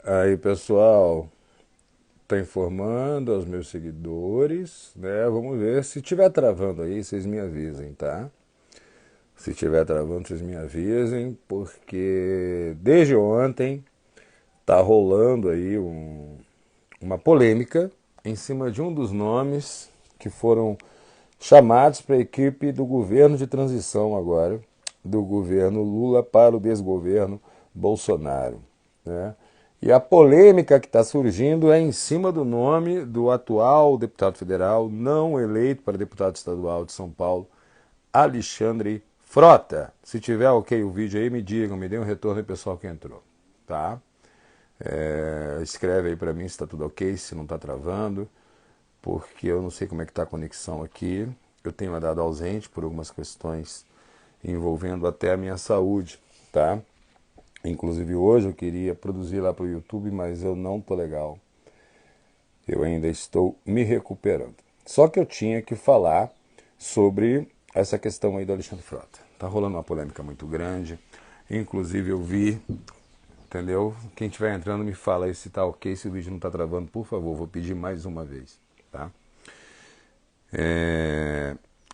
Aí, pessoal, tá informando aos meus seguidores, né? Vamos ver. Se tiver travando aí, vocês me avisem, tá? Se tiver travando, vocês me avisem, porque desde ontem tá rolando aí uma polêmica em cima de um dos nomes que foram chamados para a equipe do governo de transição agora, do governo Lula para o desgoverno Bolsonaro, né? E a polêmica que está surgindo é em cima do nome do atual deputado federal não eleito para deputado estadual de São Paulo, Alexandre Frota. Se tiver ok o vídeo aí, me digam, me dê um retorno aí, pessoal que entrou, tá? Escreve aí para mim se está tudo ok, se não está travando, porque eu não sei como é que está a conexão aqui. Eu tenho andado ausente por algumas questões envolvendo até a minha saúde, tá? Inclusive hoje eu queria produzir lá para o YouTube, mas eu não tô legal. Eu ainda estou me recuperando. Só que eu tinha que falar sobre essa questão aí do Alexandre Frota. Tá rolando uma polêmica muito grande. Inclusive eu vi, entendeu? Quem estiver entrando me fala aí se tá ok, se o vídeo não tá travando, por favor, vou pedir mais uma vez, tá?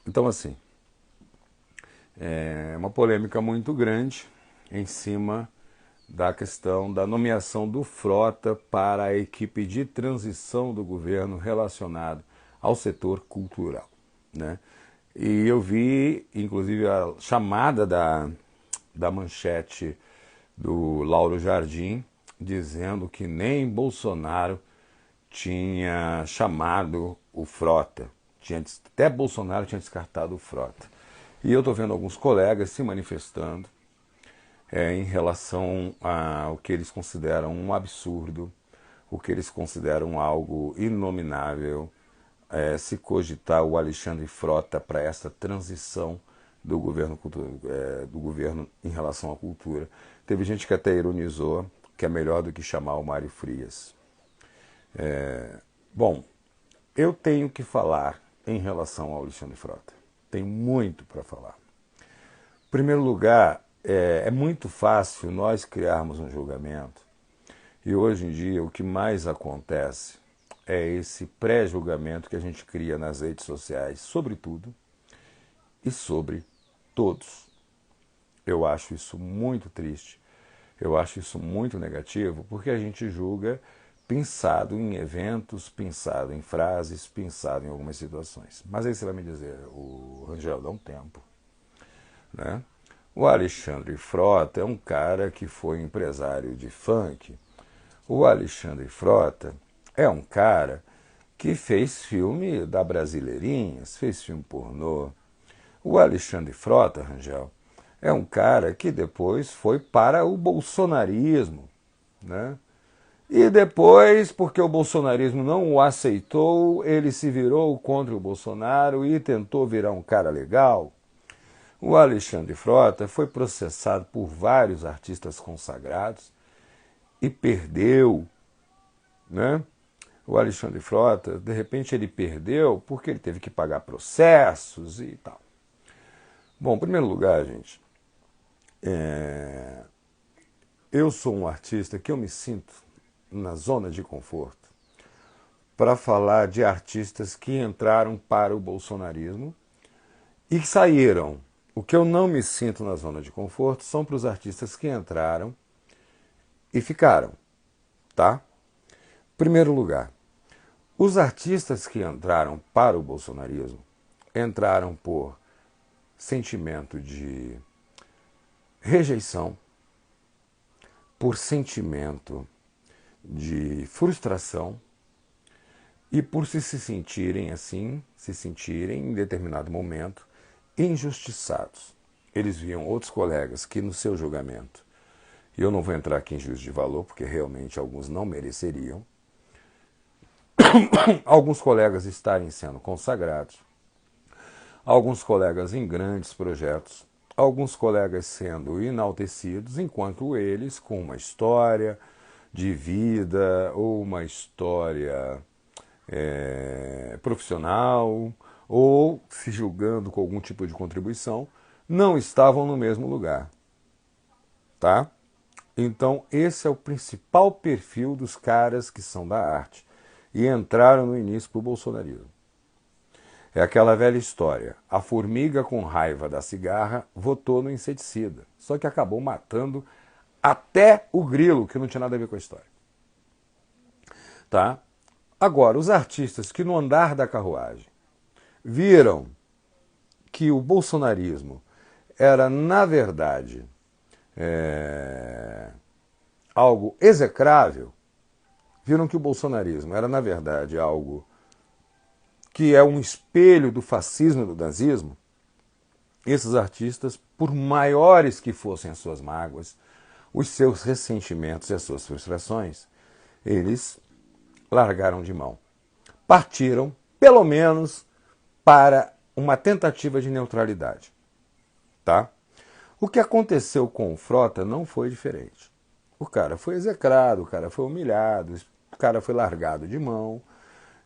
Então assim, é uma polêmica muito grande em cima da questão da nomeação do Frota para a equipe de transição do governo relacionado ao setor cultural, né? E eu vi, inclusive, a chamada da manchete do Lauro Jardim, dizendo que nem Bolsonaro tinha chamado o Frota. Até Bolsonaro tinha descartado o Frota. E eu estou vendo alguns colegas se manifestando em relação ao que eles consideram um absurdo, o que eles consideram algo inominável, se cogitar o Alexandre Frota para essa transição do governo em relação à cultura. Teve gente que até ironizou que é melhor do que chamar o Mário Frias. Bom, eu tenho que falar em relação ao Alexandre Frota. Tem muito para falar. Em primeiro lugar, é muito fácil nós criarmos um julgamento, e hoje em dia o que mais acontece é esse pré-julgamento que a gente cria nas redes sociais, sobre tudo e sobre todos. Eu acho isso muito triste, eu acho isso muito negativo, porque a gente julga pensado em eventos, pensado em frases, pensado em algumas situações. Mas aí você vai me dizer, o Rangel, dá um tempo, né? O Alexandre Frota é um cara que foi empresário de funk. O Alexandre Frota é um cara que fez filme da Brasileirinhas, fez filme pornô. O Alexandre Frota, Rangel, é um cara que depois foi para o bolsonarismo, né? E depois, porque o bolsonarismo não o aceitou, ele se virou contra o Bolsonaro e tentou virar um cara legal. O Alexandre Frota foi processado por vários artistas consagrados e perdeu, né? O Alexandre Frota, de repente ele perdeu porque ele teve que pagar processos e tal. Bom, em primeiro lugar, gente, eu sou um artista que eu me sinto na zona de conforto para falar de artistas que entraram para o bolsonarismo e que saíram. O que eu não me sinto na zona de conforto são para os artistas que entraram e ficaram, tá? Em primeiro lugar, os artistas que entraram para o bolsonarismo entraram por sentimento de rejeição, por sentimento de frustração e por se sentirem assim, se sentirem em determinado momento injustiçados. Eles viam outros colegas que no seu julgamento, e eu não vou entrar aqui em juízo de valor, porque realmente alguns não mereceriam, alguns colegas estarem sendo consagrados, alguns colegas em grandes projetos, alguns colegas sendo enaltecidos, enquanto eles, com uma história de vida ou uma história profissional ou se julgando com algum tipo de contribuição, não estavam no mesmo lugar, tá? Então, esse é o principal perfil dos caras que são da arte e entraram no início para o bolsonarismo. É aquela velha história. A formiga com raiva da cigarra votou no inseticida, só que acabou matando até o grilo, que não tinha nada a ver com a história. Tá? Agora, os artistas que no andar da carruagem viram que o bolsonarismo era, na verdade, algo execrável, viram que o bolsonarismo era, na verdade, algo que é um espelho do fascismo e do nazismo, esses artistas, por maiores que fossem as suas mágoas, os seus ressentimentos e as suas frustrações, eles largaram de mão. Partiram, pelo menos, para uma tentativa de neutralidade. Tá? O que aconteceu com o Frota não foi diferente. O cara foi execrado, o cara foi humilhado, o cara foi largado de mão,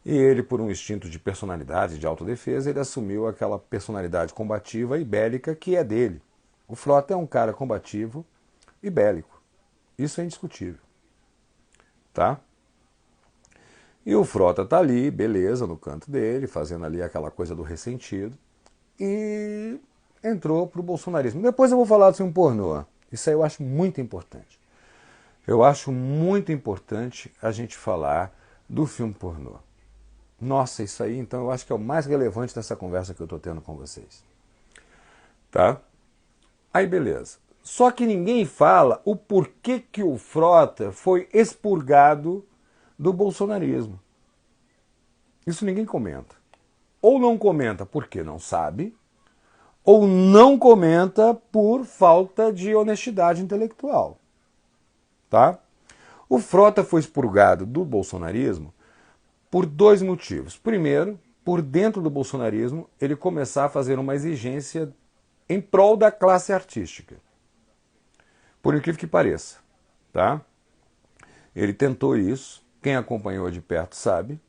e ele, por um instinto de personalidade, de autodefesa, ele assumiu aquela personalidade combativa e bélica que é dele. O Frota é um cara combativo e bélico. Isso é indiscutível. Tá? E o Frota tá ali, beleza, no canto dele, fazendo ali aquela coisa do ressentido, e entrou pro bolsonarismo. Depois eu vou falar do filme pornô. Isso aí eu acho muito importante. Eu acho muito importante a gente falar do filme pornô. Nossa, isso aí, então, eu acho que é o mais relevante dessa conversa que eu estou tendo com vocês. Tá? Aí, beleza. Só que ninguém fala o porquê que o Frota foi expurgado do bolsonarismo. Isso ninguém comenta. Ou não comenta porque não sabe, ou não comenta por falta de honestidade intelectual. Tá? O Frota foi expurgado do bolsonarismo por dois motivos. Primeiro, por dentro do bolsonarismo, ele começar a fazer uma exigência em prol da classe artística. Por incrível que pareça. Tá? Ele tentou isso, quem acompanhou de perto sabe.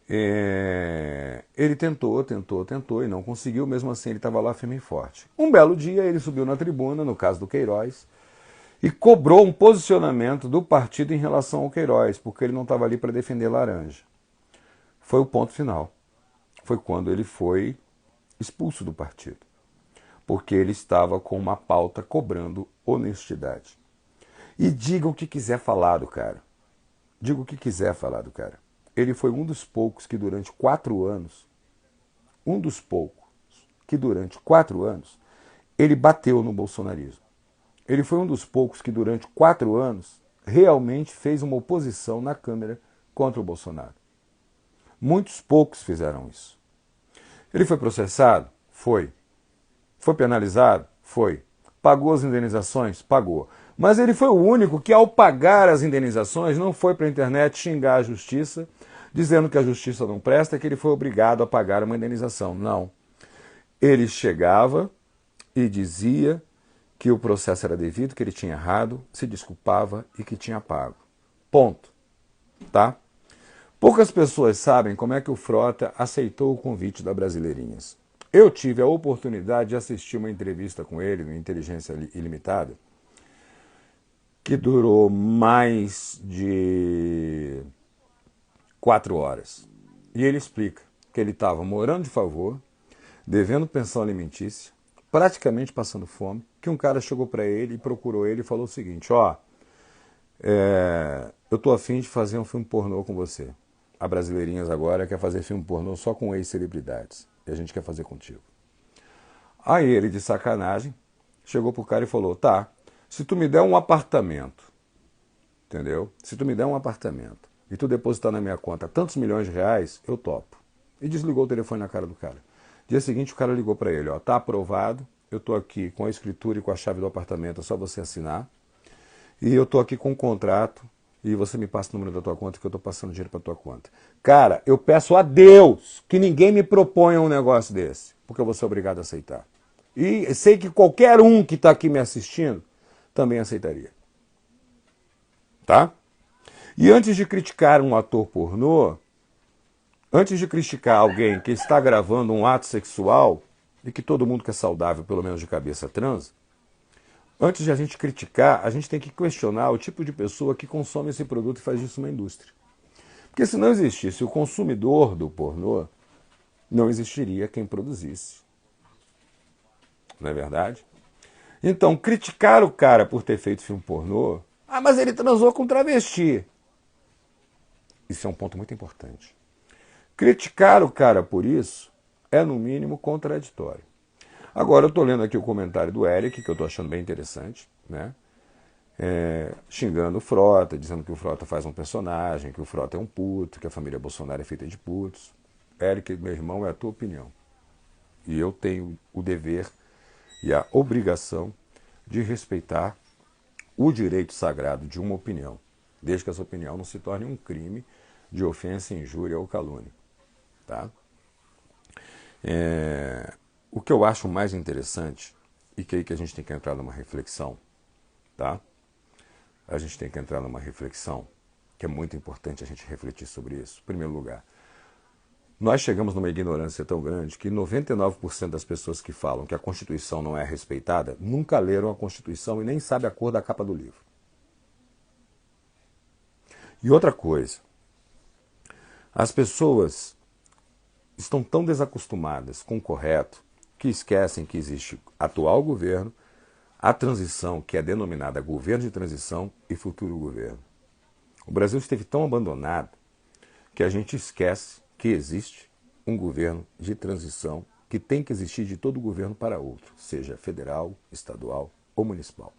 Ele tentou e não conseguiu, mesmo assim ele estava lá firme e forte. Um belo dia ele subiu na tribuna, no caso do Queiroz, e cobrou um posicionamento do partido em relação ao Queiroz, porque ele não estava ali para defender laranja. Foi o ponto final. Foi quando ele foi expulso do partido, porque ele estava com uma pauta cobrando honestidade. E diga o que quiser falar do cara. Diga o que quiser falar do cara. Ele foi um dos poucos que durante 4 anos, ele bateu no bolsonarismo. Ele foi um dos poucos que durante 4 anos realmente fez uma oposição na Câmara contra o Bolsonaro. Muitos poucos fizeram isso. Ele foi processado? Foi. Foi penalizado? Foi. Pagou as indenizações? Pagou. Mas ele foi o único que, ao pagar as indenizações, não foi para a internet xingar a justiça, dizendo que a justiça não presta e que ele foi obrigado a pagar uma indenização. Não. Ele chegava e dizia que o processo era devido, que ele tinha errado, se desculpava e que tinha pago. Ponto. Tá? Poucas pessoas sabem como é que o Frota aceitou o convite da Brasileirinhas. Eu tive a oportunidade de assistir uma entrevista com ele no Inteligência Ilimitada, que durou mais de 4 horas. E ele explica que ele estava morando de favor, devendo pensão alimentícia, praticamente passando fome, que um cara chegou para ele e procurou ele e falou o seguinte: ó, eu tô afim de fazer um filme pornô com você. A Brasileirinhas agora quer fazer filme pornô só com ex-celebridades. E a gente quer fazer contigo. Aí ele, de sacanagem, chegou pro cara e falou: tá, se tu me der um apartamento, entendeu? Se tu me der um apartamento e tu depositar na minha conta tantos milhões de reais, eu topo. E desligou o telefone na cara do cara. Dia seguinte o cara ligou para ele: ó, tá aprovado, eu tô aqui com a escritura e com a chave do apartamento, é só você assinar. E eu tô aqui com um contrato e você me passa o número da tua conta que eu tô passando dinheiro para tua conta. Cara, eu peço a Deus que ninguém me proponha um negócio desse, porque eu vou ser obrigado a aceitar. E sei que qualquer um que está aqui me assistindo também aceitaria. Tá? E antes de criticar um ator pornô, antes de criticar alguém que está gravando um ato sexual, e que todo mundo que é saudável, pelo menos de cabeça, transa, Antes de a gente criticar, a gente tem que questionar o tipo de pessoa que consome esse produto e faz disso uma indústria. Porque se não existisse o consumidor do pornô, não existiria quem produzisse. Não é verdade? Então, criticar o cara por ter feito filme pornô, ah, mas ele transou com travesti. Isso é um ponto muito importante. Criticar o cara por isso é, no mínimo, contraditório. Agora, eu estou lendo aqui o comentário do Eric, que eu estou achando bem interessante, né? Xingando o Frota, dizendo que o Frota faz um personagem, que o Frota é um puto, que a família Bolsonaro é feita de putos. Eric, meu irmão, é a tua opinião. E eu tenho o dever e a obrigação de respeitar o direito sagrado de uma opinião, desde que essa opinião não se torne um crime de ofensa, injúria ou calúnia. Tá? O que eu acho mais interessante, e que aí que a gente tem que entrar numa reflexão, tá? A gente tem que entrar numa reflexão, que é muito importante a gente refletir sobre isso. Em primeiro lugar, nós chegamos numa ignorância tão grande que 99% das pessoas que falam que a Constituição não é respeitada nunca leram a Constituição e nem sabem a cor da capa do livro. E outra coisa, as pessoas estão tão desacostumadas com o correto que esquecem que existe atual governo, a transição, que é denominada governo de transição, e futuro governo. O Brasil esteve tão abandonado que a gente esquece que existe um governo de transição que tem que existir de todo governo para outro, seja federal, estadual ou municipal.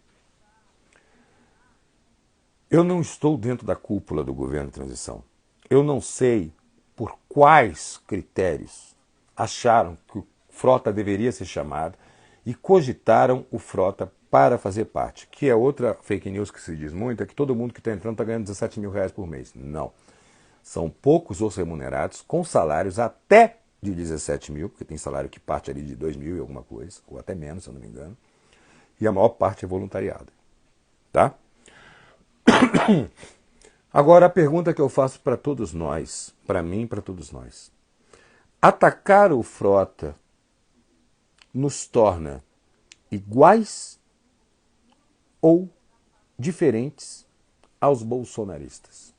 Eu não estou dentro da cúpula do governo de transição. Eu não sei por quais critérios acharam que o Frota deveria ser chamado e cogitaram o Frota para fazer parte. Que é outra fake news que se diz muito, é que todo mundo que está entrando está ganhando 17 mil reais por mês. Não. São poucos os remunerados com salários até de 17 mil, porque tem salário que parte ali de 2 mil e alguma coisa, ou até menos, se eu não me engano. E a maior parte é voluntariado. Tá? Agora, a pergunta que eu faço para todos nós, para mim e para todos nós. Atacar o Frota nos torna iguais ou diferentes aos bolsonaristas?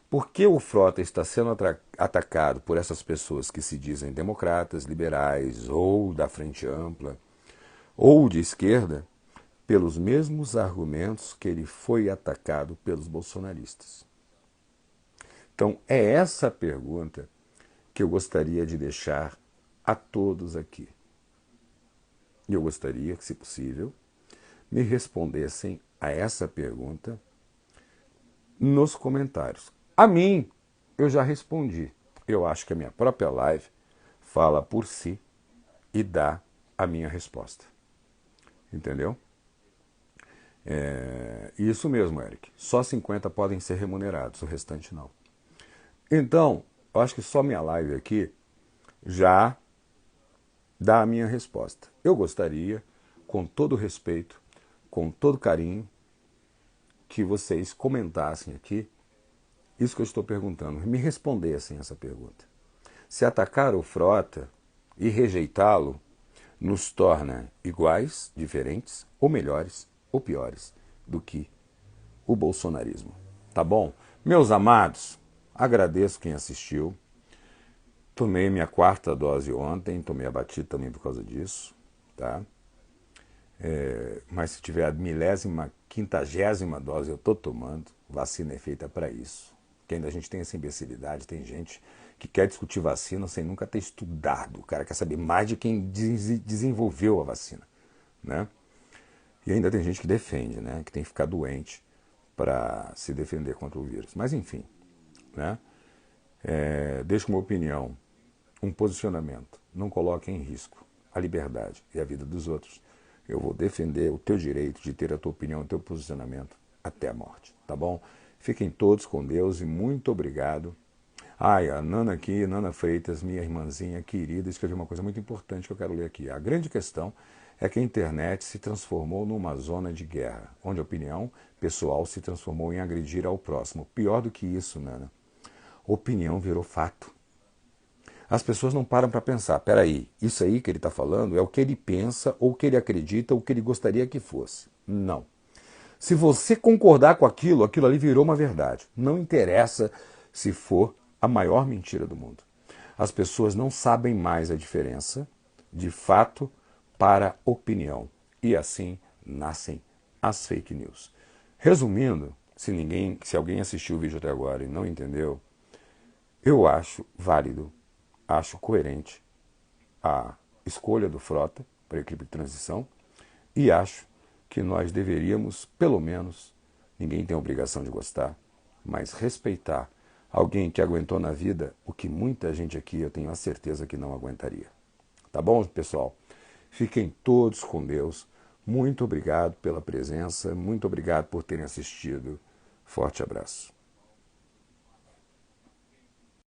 Por que o Frota está sendo atacado por essas pessoas que se dizem democratas, liberais, ou da Frente Ampla, ou de esquerda, pelos mesmos argumentos que ele foi atacado pelos bolsonaristas? Então, é essa a pergunta que eu gostaria de deixar a todos aqui. E eu gostaria que, se possível, me respondessem a essa pergunta nos comentários. A mim, eu já respondi. Eu acho que a minha própria live fala por si e dá a minha resposta. Entendeu? Isso mesmo, Eric. Só 50 podem ser remunerados, o restante não. Então, eu acho que só minha live aqui já dá a minha resposta. Eu gostaria, com todo respeito, com todo carinho, que vocês comentassem aqui isso que eu estou perguntando, me respondessem essa pergunta. Se atacar o Frota e rejeitá-lo nos torna iguais, diferentes, ou melhores, ou piores do que o bolsonarismo. Tá bom? Meus amados, agradeço quem assistiu. Tomei minha 4ª dose ontem, tomei abatido também por causa disso, tá? Mas se tiver a 1000ª, 50ª dose, eu estou tomando. Vacina é feita para isso. Que ainda a gente tem essa imbecilidade, tem gente que quer discutir vacina sem nunca ter estudado. O cara quer saber mais de quem desenvolveu a vacina, né? E ainda tem gente que defende, né? Que tem que ficar doente para se defender contra o vírus. Mas enfim, né? Deixo uma opinião, um posicionamento. Não coloque em risco a liberdade e a vida dos outros. Eu vou defender o teu direito de ter a tua opinião, o teu posicionamento até a morte, tá bom? Fiquem todos com Deus e muito obrigado. Ai, a Nana aqui, Nana Freitas, minha irmãzinha querida, escreveu uma coisa muito importante que eu quero ler aqui. A grande questão é que a internet se transformou numa zona de guerra, onde a opinião pessoal se transformou em agredir ao próximo. Pior do que isso, Nana, opinião virou fato. As pessoas não param para pensar, peraí, isso aí que ele está falando é o que ele pensa, ou o que ele acredita, ou o que ele gostaria que fosse. Não. Se você concordar com aquilo, aquilo ali virou uma verdade. Não interessa se for a maior mentira do mundo. As pessoas não sabem mais a diferença de fato para opinião. E assim nascem as fake news. Resumindo, se alguém assistiu o vídeo até agora e não entendeu, eu acho válido, acho coerente a escolha do Frota para a equipe de transição e acho que nós deveríamos, pelo menos, ninguém tem a obrigação de gostar, mas respeitar alguém que aguentou na vida o que muita gente aqui, eu tenho a certeza que não aguentaria. Tá bom, pessoal? Fiquem todos com Deus. Muito obrigado pela presença, muito obrigado por terem assistido. Forte abraço.